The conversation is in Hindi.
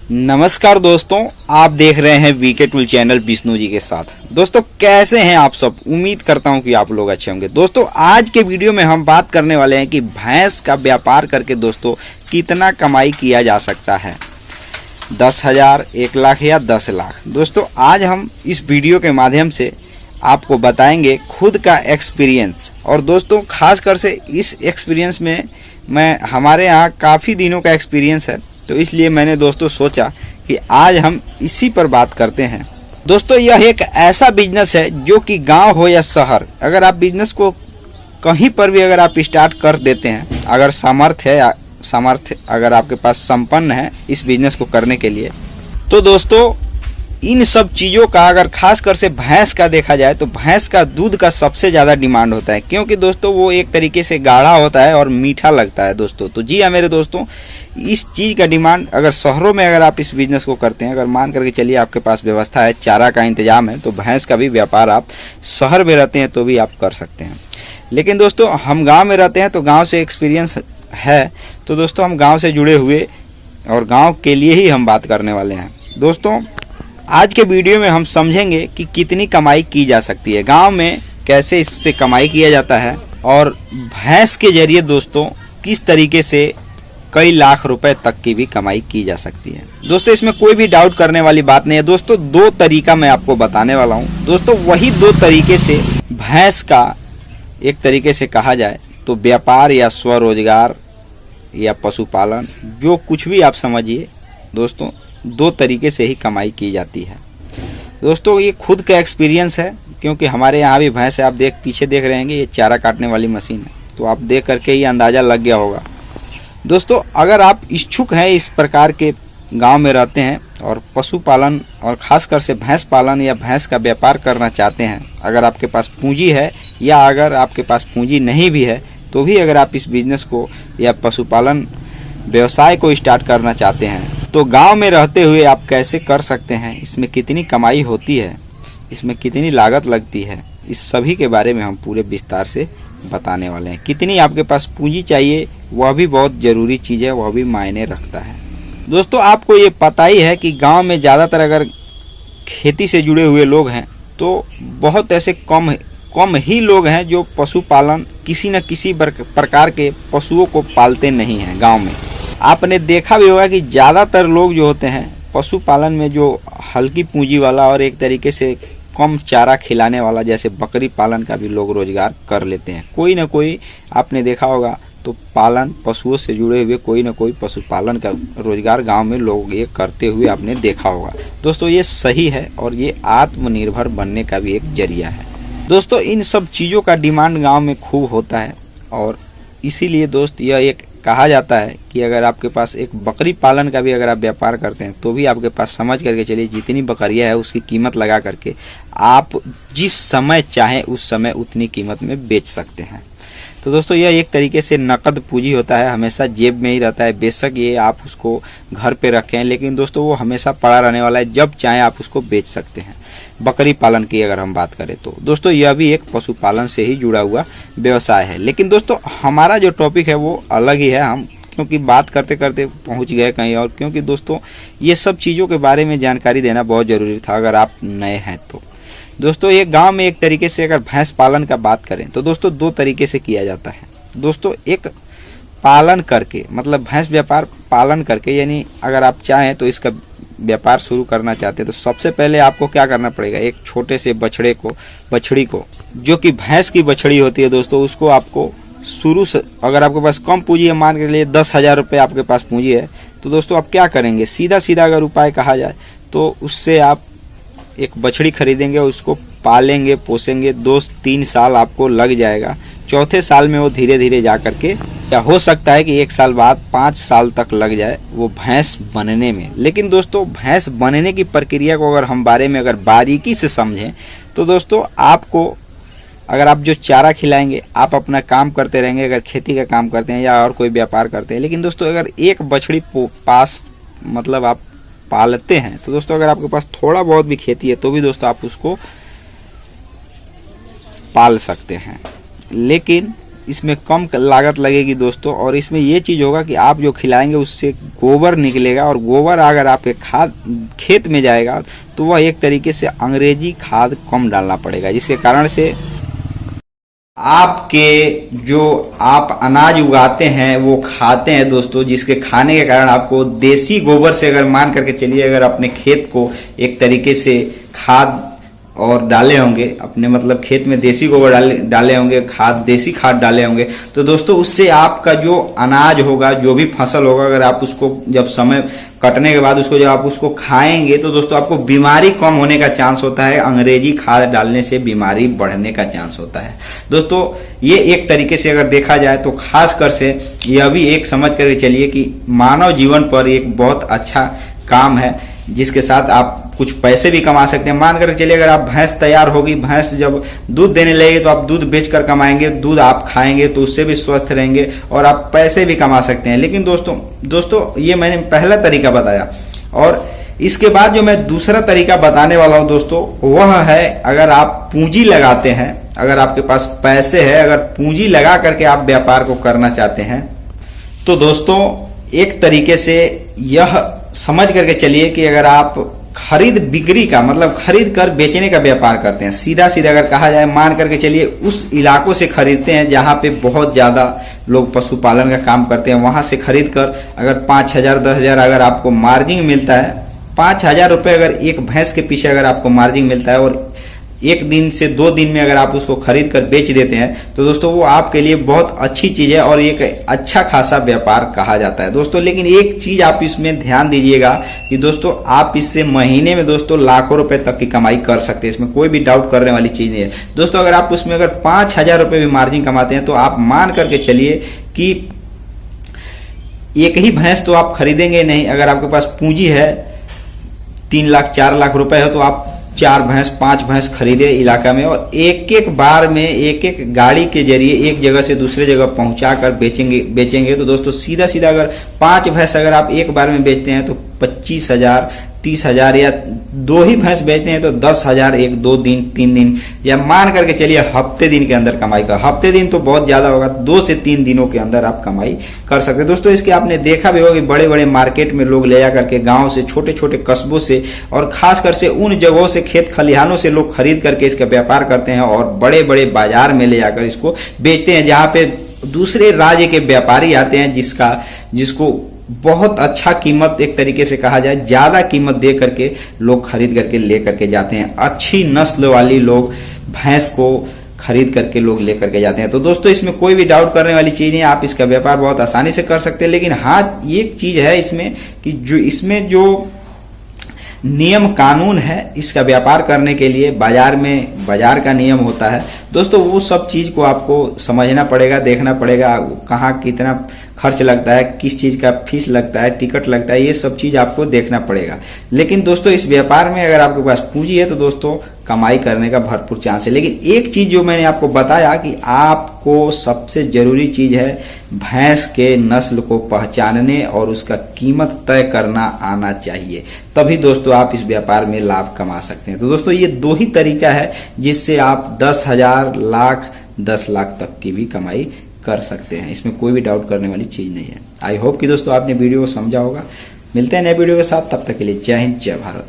नमस्कार दोस्तों, आप देख रहे हैं VK tool channel Vishnu ji के साथ। दोस्तों कैसे हैं आप सब? उम्मीद करता हूं कि आप लोग अच्छे होंगे। दोस्तों आज के वीडियो में हम बात करने वाले हैं कि भैंस का व्यापार करके दोस्तों कितना कमाई किया जा सकता है। 10,000, 1 लाख या 10 लाख। दोस्तों आज हम इस वीडियो के माध्यम से आपको बताएंगे खुद का एक्सपीरियंस। और दोस्तों खासकर से इस एक्सपीरियंस में हमारे यहाँ काफ़ी दिनों का एक्सपीरियंस है, तो इसलिए मैंने दोस्तों सोचा कि आज हम इसी पर बात करते हैं। दोस्तों यह एक ऐसा बिजनेस है जो कि गांव हो या शहर, अगर आप बिजनेस को कहीं पर भी अगर आप स्टार्ट कर देते हैं, अगर सामर्थ्य अगर आपके पास संपन्न है इस बिजनेस को करने के लिए, तो दोस्तों इन सब चीज़ों का अगर खासकर से भैंस का देखा जाए तो भैंस का दूध का सबसे ज़्यादा डिमांड होता है, क्योंकि दोस्तों वो एक तरीके से गाढ़ा होता है और मीठा लगता है दोस्तों। तो जी हाँ मेरे दोस्तों, इस चीज़ का डिमांड अगर शहरों में अगर आप इस बिजनेस को करते हैं, अगर मान करके चलिए आपके पास व्यवस्था है, चारा का इंतजाम है, तो भैंस का भी व्यापार आप शहर में रहते हैं तो भी आप कर सकते हैं। लेकिन दोस्तों हम गाँव में रहते हैं तो गाँव से एक्सपीरियंस है, तो दोस्तों हम गाँव से जुड़े हुए और गाँव के लिए ही हम बात करने वाले हैं। दोस्तों आज के वीडियो में हम समझेंगे कि कितनी कमाई की जा सकती है गांव में, कैसे इससे कमाई किया जाता है, और भैंस के जरिए दोस्तों किस तरीके से कई लाख रुपए तक की भी कमाई की जा सकती है। दोस्तों इसमें कोई भी डाउट करने वाली बात नहीं है। दोस्तों 2 तरीका मैं आपको बताने वाला हूं। दोस्तों वही 2 तरीके से भैंस का एक तरीके से कहा जाए तो व्यापार या स्वरोजगार या पशुपालन, जो कुछ भी आप समझिए दोस्तों, 2 तरीके से ही कमाई की जाती है। दोस्तों ये खुद का एक्सपीरियंस है, क्योंकि हमारे यहाँ भी भैंस है। आप पीछे देख रहे हैं ये चारा काटने वाली मशीन है, तो आप देख करके ही अंदाजा लग गया होगा। दोस्तों अगर आप इच्छुक हैं, इस प्रकार के गांव में रहते हैं और पशुपालन और खासकर से भैंस पालन या भैंस का व्यापार करना चाहते हैं, अगर आपके पास पूंजी है या अगर आपके पास पूंजी नहीं भी है, तो भी अगर आप इस बिजनेस को या पशुपालन व्यवसाय को स्टार्ट करना चाहते हैं, तो गांव में रहते हुए आप कैसे कर सकते हैं, इसमें कितनी कमाई होती है, इसमें कितनी लागत लगती है, इस सभी के बारे में हम पूरे विस्तार से बताने वाले हैं। कितनी आपके पास पूंजी चाहिए वह भी बहुत जरूरी चीज़ है, वह भी मायने रखता है। दोस्तों आपको ये पता ही है कि गांव में ज़्यादातर अगर खेती से जुड़े हुए लोग हैं तो बहुत ऐसे कम ही लोग हैं जो पशुपालन किसी न किसी प्रकार के पशुओं को पालते नहीं हैं गाँव में। आपने देखा भी होगा कि ज़्यादातर लोग जो होते हैं पशुपालन में, जो हल्की पूंजी वाला और एक तरीके से कम चारा खिलाने वाला, जैसे बकरी पालन का भी लोग रोजगार कर लेते हैं। कोई ना कोई आपने देखा होगा तो पालन पशुओं से जुड़े हुए कोई ना कोई पशुपालन का रोजगार गांव में लोग ये करते हुए आपने देखा होगा। दोस्तों ये सही है और ये आत्मनिर्भर बनने का भी एक जरिया है। दोस्तों इन सब चीज़ों का डिमांड गाँव में खूब होता है, और इसीलिए दोस्त यह एक कहा जाता है कि अगर आपके पास एक बकरी पालन का भी अगर आप व्यापार करते हैं, तो भी आपके पास समझ करके चलिए जितनी बकरियां है उसकी कीमत लगा करके आप जिस समय चाहें उस समय उतनी कीमत में बेच सकते हैं। तो दोस्तों यह एक तरीके से नकद पूंजी होता है, हमेशा जेब में ही रहता है। बेशक ये आप उसको घर पे रखें, लेकिन दोस्तों वो हमेशा पड़ा रहने वाला है, जब चाहे आप उसको बेच सकते हैं। बकरी पालन की अगर हम बात करें तो दोस्तों यह भी एक पशुपालन से ही जुड़ा हुआ व्यवसाय है। लेकिन दोस्तों हमारा जो टॉपिक है वो अलग ही है, हम क्योंकि बात करते करते पहुंच गए कहीं और, क्योंकि दोस्तों ये सब चीज़ों के बारे में जानकारी देना बहुत जरूरी था अगर आप नए हैं तो। दोस्तों ये गांव में एक तरीके से अगर भैंस पालन का बात करें तो दोस्तों 2 तरीके से किया जाता है। दोस्तों एक पालन करके, मतलब भैंस व्यापार पालन करके, यानी अगर आप चाहें तो इसका व्यापार शुरू करना चाहते हैं तो सबसे पहले आपको क्या करना पड़ेगा, एक छोटे से बछड़ी को जो कि भैंस की बछड़ी होती है दोस्तों, उसको आपको शुरू से, अगर आपके पास कम पूंजी है, मान के लिए 10,000 रुपये आपके पास पूंजी है, तो दोस्तों आप क्या करेंगे, सीधा अगर उपाय कहा जाए तो उससे आप एक बछड़ी खरीदेंगे, उसको पालेंगे पोसेंगे, 2-3 साल आपको लग जाएगा। चौथे साल में वो धीरे धीरे जा करके, या हो सकता है कि 1 साल बाद 5 साल तक लग जाए वो भैंस बनने में। लेकिन दोस्तों भैंस बनने की प्रक्रिया को अगर हम बारे में अगर बारीकी से समझें तो दोस्तों आपको, अगर आप जो चारा खिलाएंगे, आप अपना काम करते रहेंगे, अगर खेती का काम करते हैं या और कोई व्यापार करते हैं, लेकिन दोस्तों अगर एक बछड़ी पास मतलब आप पालते हैं, तो दोस्तों अगर आपके पास थोड़ा बहुत भी खेती है तो भी दोस्तों आप उसको पाल सकते हैं। लेकिन इसमें कम लागत लगेगी दोस्तों। और इसमें ये चीज होगा कि आप जो खिलाएंगे उससे गोबर निकलेगा, और गोबर अगर आपके खेत में जाएगा तो वह एक तरीके से अंग्रेजी खाद कम डालना पड़ेगा, जिसके कारण से आपके जो आप अनाज उगाते हैं वो खाते हैं दोस्तों, जिसके खाने के कारण आपको देसी गोबर से, अगर मान करके चलिए अगर अपने खेत को एक तरीके से खाद और डाले होंगे, अपने मतलब खेत में देसी गोबर डाले होंगे, देसी खाद डाले होंगे, तो दोस्तों उससे आपका जो अनाज होगा, जो भी फसल होगा, अगर आप उसको जब समय कटने के बाद उसको जब आप उसको खाएंगे तो दोस्तों आपको बीमारी कम होने का चांस होता है। अंग्रेजी खाद डालने से बीमारी बढ़ने का चांस होता है दोस्तों। ये एक तरीके से अगर देखा जाए तो खास कर से यह भी एक समझ करके चलिए कि मानव जीवन पर एक बहुत अच्छा काम है, जिसके साथ आप कुछ पैसे भी कमा सकते हैं। मान कर चलिए अगर आप भैंस तैयार होगी, भैंस जब दूध देने लगेगी तो आप दूध बेचकर कमाएंगे, दूध आप खाएंगे तो उससे भी स्वस्थ रहेंगे और आप पैसे भी कमा सकते हैं। लेकिन दोस्तों ये मैंने पहला तरीका बताया, और इसके बाद जो मैं दूसरा तरीका बताने वाला हूं दोस्तों, वह है अगर आप पूंजी लगाते हैं, अगर आपके पास पैसे है, अगर पूंजी लगा करके आप व्यापार को करना चाहते हैं, तो दोस्तों एक तरीके से यह समझ करके चलिए कि अगर आप खरीद बिक्री का मतलब खरीद कर बेचने का व्यापार करते हैं, सीधा सीधा अगर कहा जाए, मान करके चलिए उस इलाकों से खरीदते हैं जहां पे बहुत ज्यादा लोग पशुपालन का काम करते हैं, वहां से खरीद कर अगर 5,000 10,000 अगर आपको मार्जिन मिलता है, 5,000 रुपए अगर एक भैंस के पीछे अगर आपको मार्जिन मिलता है, और एक दिन से 2 दिन में अगर आप उसको खरीद कर बेच देते हैं, तो दोस्तों वो आपके लिए बहुत अच्छी चीज है और एक अच्छा खासा व्यापार कहा जाता है दोस्तों। लेकिन एक चीज आप इसमें ध्यान दीजिएगा कि दोस्तों आप इससे महीने में दोस्तों लाखों रुपए तक की कमाई कर सकते हैं, इसमें कोई भी डाउट करने वाली चीज नहीं है दोस्तों। अगर आप उसमें अगर 5,000 रुपए भी मार्जिन कमाते हैं तो आप मान करके चलिए कि एक ही भैंस तो आप खरीदेंगे नहीं। अगर आपके पास पूंजी है 3 लाख 4 लाख रुपए है तो आप 4 भैंस 5 भैंस खरीदे इलाका में, और एक एक बार में एक एक गाड़ी के जरिए एक जगह से दूसरे जगह पहुंचा कर बेचेंगे तो दोस्तों सीधा सीधा अगर 5 भैंस अगर आप एक बार में बेचते हैं तो 25,000 30,000, या 2 ही भैंस बेचते हैं तो 10,000 1 2 दिन 3 दिन, या मान करके चलिए हफ्ते दिन के अंदर कमाई कर, हफ्ते दिन तो बहुत ज्यादा होगा, 2 से 3 दिनों के अंदर आप कमाई कर सकते हैं दोस्तों। इसके आपने देखा भी होगा कि बड़े बड़े मार्केट में लोग ले जाकर के गांव से, छोटे छोटे कस्बों से और खासकर से उन जगहों से, खेत खलिहानों से लोग खरीद करके इसका व्यापार करते हैं और बड़े बड़े बाजार में ले जाकर इसको बेचते हैं, जहां पे दूसरे राज्य के व्यापारी आते हैं जिसको बहुत अच्छा कीमत, एक तरीके से कहा जाए ज्यादा कीमत दे करके लोग खरीद करके ले करके जाते हैं। अच्छी नस्ल वाली लोग भैंस को खरीद करके लोग ले करके जाते हैं। तो दोस्तों इसमें कोई भी डाउट करने वाली चीज नहीं है, आप इसका व्यापार बहुत आसानी से कर सकते हैं। लेकिन हाँ एक चीज है इसमें कि जो नियम कानून है इसका व्यापार करने के लिए, बाजार का नियम होता है दोस्तों, वो सब चीज को आपको समझना पड़ेगा, देखना पड़ेगा, कहाँ कितना खर्च लगता है, किस चीज का फीस लगता है, टिकट लगता है, ये सब चीज आपको देखना पड़ेगा। लेकिन दोस्तों इस व्यापार में अगर आपके पास पूंजी है तो दोस्तों कमाई करने का भरपूर चांस है। लेकिन एक चीज जो मैंने आपको बताया कि आपको सबसे जरूरी चीज है भैंस के नस्ल को पहचानने और उसका कीमत तय करना आना चाहिए, तभी दोस्तों आप इस व्यापार में लाभ कमा सकते हैं। तो दोस्तों ये 2 ही तरीका है जिससे आप 10,000 लाख 10 लाख तक की भी कमाई कर सकते हैं, इसमें कोई भी डाउट करने वाली चीज नहीं है। आई होप कि दोस्तों आपने वीडियो को समझा होगा। मिलते हैं नए वीडियो के साथ, तब तक के लिए जय हिंद जय भारत।